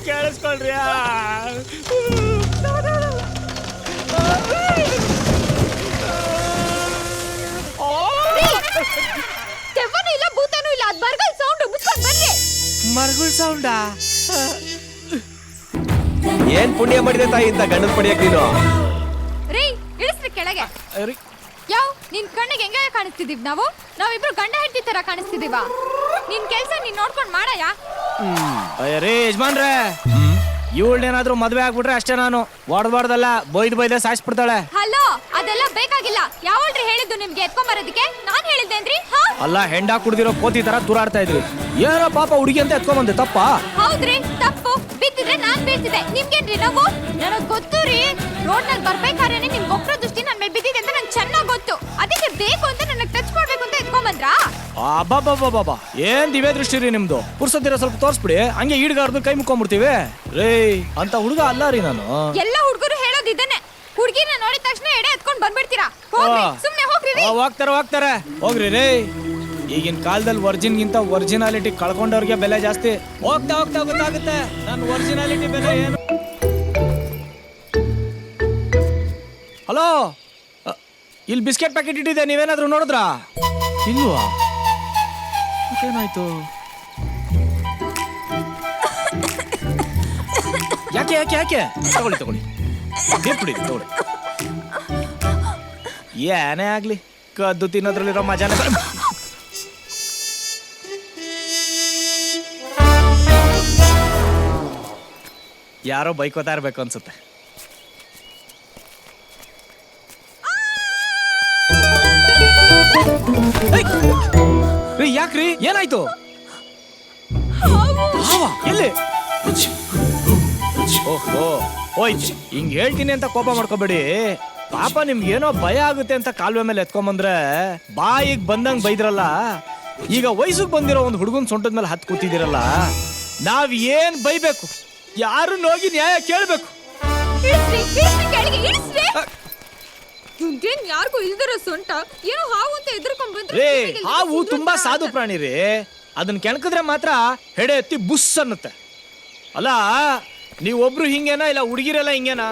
ಕೇಳಿಸ್ಕೊಳ್ರಿ ದೆವ್ವನೂ ಇಲ್ಲ ಭೂತನೂ ಇಲ್ಲ, ಅದ್ ಬರ್ಗಲ್ ಸೌಂಡ್. ಮುಚ್ಕೊಂಡ್ ಬರ್ರಿ. ಮರ್ಗುಳ್ ಸೌಂಡಾ? ಏನ್ ಪುಣ್ಯ ಮಾಡಿದೆ ತಾಯಿ ಇಂತ ಗಂಡನ್ ಪಡಿಯಕ್ ನೀನು? ರೀ ಇಳಿಸ್ರಿ ಕೆಳಗೆ. ಯಾವ ನಿನ್ ಕಣ್ಣಿಗೆ ಹೆಂಗ ಕಾಣಿಸ್ತಿದೀವಿ ನಾವು? ನಾವಿಬ್ರು ಗಂಡ ಹೆಂಡತಿ ತರ ಕಾಣಿಸ್ತಿದೀವ? ನಿನ್ ಕೆಲ್ಸ ನೀನ್ ನೋಡ್ಕೊಂಡ್ ಮಾಡಯ್ಯ. ರೇ ಯಜಮಾನ್ರೆ, ಇವಳೇನಾದ್ರೂ ಮದ್ವೆ ಆಗ್ಬಿಟ್ರೆ ಅಷ್ಟೇ, ನಾನು ಹೊಡ್ಬಾರ್ದಲ್ಲ, ಬೈದೆ ಸಾಯಿಸ್ಬಿಡ್ತಾಳೆ. ಹಲೋ, ಅದೆಲ್ಲ ಬೇಕಾಗಿಲ್ಲ. ಯಾವಳ್ರಿ ಹೇಳಿದ್ದು ನಿಮ್ಗೆ ಎತ್ಕೊಂಬರೋದಕ್ಕೆ? ನಾನ್ ಹೇಳಿದ್ದೇನ್ರಿ? ಅಲ್ಲ, ಹೆಂಡ ಕುಡ್ದಿರೋ ಕೋತಿ ತರ ತೂರಾಡ್ತಾ ಇದ್ರಿ. ಏನೋ ಪಾಪ ಹುಡುಗಿ ಅಂತ ಎತ್ಕೊಂಬಂದೆ, ತಪ್ಪ? ಹೌದ್ರಿ, ತಪ್ಪು. ಬಿದ್ದಿದ್ರೆ ನಾನ್ ಬೀಳ್ತಿದ್ದೆ, ನಿಮ್ಗೇನ್ರಿ ನೋವು? ನನಗ್ ಗೊತ್ತು ರೀ, ರೋಡ್ ನಲ್ಲಿ ಬರ್ಬೇಕಾದ್ರೆ ನಿಮ್ ಗೊಬ್ಬರ ದೃಷ್ಟಿ ನನ್ ಮೇಲೆ ಬಿದ್ದಿದೆ ಅಂತ ನಂಗೆ ಚೆನ್ನಾಗ್ ಗೊತ್ತು. ಅದಕ್ಕೆ ಬೇಕು ಅಂತ ನನಗ್ ಟಚ್ ಮಾಡ್ಬೇಕು ಅಂತ ಎತ್ಕೊಂಬಂದ್ರಾ? ಬಾಬಾ ಏನ್ ದಿವ್ಯ ದೃಷ್ಟಿ ರೀ ನಿಮ್ದು. ಪುರ್ಸತ್ತಿರ ಸ್ವಲ್ಪ ತೋರ್ಸ್ಬಿಡಿ, ಹಂಗೆ ಈಡ್ಗಾರ್ದು ಕೈ ಮುಕ್ಕೊಂಡ್ಬಿಡ್ತೀವಿ. ರೇ ಅಂತ ಹುಡುಗ ಅಲ್ಲ ರೀ ನಾನು. ಎಲ್ಲ ಹುಡುಗರು ಹೇಳೋದಿದ್ದಾನೆ, ಹುಡುಗಿನ ನೋಡಿದ ತಕ್ಷಣ ಎಡೆ ಎತ್ಕೊಂಡ್ ಬಂದ್ಬಿಡ್ತೀರಾ. ಹೋಗ್ರಿ, ಸುಮ್ನೆ ಹೋಗ್ರಿ. ಹೋಗ್ತಾರೆ ಹೋಗ್ರಿ ರೇ. ಈಗಿನ ಕಾಲದಲ್ಲಿ ವರ್ಜಿನ್ಗಿಂತ ಒರಿಜಿನಾಲಿಟಿ ಕಳ್ಕೊಂಡವ್ರಿಗೆ ಬೆಲೆ ಜಾಸ್ತಿ. ಹೋಗ್ತಾ ಗೊತ್ತಾಗುತ್ತೆ ನನ್ನ ಒರಿಜಿನಾಲಿಟಿ ಬೆಲೆ ಏನು. ಹಲೋ, ಇಲ್ಲಿ ಬಿಸ್ಕೆಟ್ ಪ್ಯಾಕೆಟ್ ಇಟ್ಟಿದೆ, ನೀವೇನಾದ್ರೂ ನೋಡಿದ್ರಾ? ಇಲ್ವಾ? ಏನಾಯ್ತು? ಯಾಕೆ ತಗೊಳ್ಳಿ ತಗೊಳ್ಳಿ. ಏನೇ ಆಗ್ಲಿ, ಕದ್ದು ತಿನ್ನೋದ್ರಲ್ಲಿರೋ ಮಜಾನೇ. ಯಾರೋ ಬೈಕೋತಾ ಇರ್ಬೇಕು ಅನ್ಸುತ್ತೆ. ಯಾಕ್ರಿ, ಏನಾಯ್ತು? ಎಲ್ಲಿ? ಓಹೋ, ಹೋಯ್ತು. ಹಿಂಗ್ ಹೇಳ್ತೀನಿ ಅಂತ ಕೋಪ ಮಾಡ್ಕೋಬೇಡಿ. ಪಾಪ ನಿಮ್ಗೇನೋ ಭಯ ಆಗುತ್ತೆ ಅಂತ ಕಾಲುವೆ ಮೇಲೆ ಎತ್ಕೊಂಬಂದ್ರೆ ಬಾಯಿಗೆ ಬಂದಂಗ್ ಬೈದ್ರಲ್ಲ. ಈಗ ವಯಸ್ಸಿಗೆ ಬಂದಿರೋ ಒಂದು ಹುಡುಗನ್ ಸೊಂಟದ ಮೇಲೆ ಹತ್ತು ಕೂತಿದಿರಲ್ಲ, ನಾವ್ ಏನ್ ಬೈಬೇಕು? ಯಾರು ಹೋಗಿ ನ್ಯಾಯ ಕೇಳ್ಬೇಕು. ಯಾರಿಗೂ ಇಲ್ದಿರೋ ಸೊಂಟ ಏನೋ ಹಾವು ಅಂತ ಎದುರ್ಕೊಂಡ್ಬಂದ್ರೆ. ಹಾವು ತುಂಬಾ ಸಾಧು ಪ್ರಾಣಿ ರೀ, ಅದನ್ನ ಕೆಣಕಿದ್ರೆ ಮಾತ್ರ ಹೆಡೆ ಎತ್ತಿ ಬುಸ್ ಅನ್ನುತ್ತೆ. ಅಲ್ಲ, ನೀವೊಬ್ರು ಹಿಂಗೇನಾ ಇಲ್ಲ ಹುಡುಗಿರೆಲ್ಲ ಹಿಂಗೇನಾ?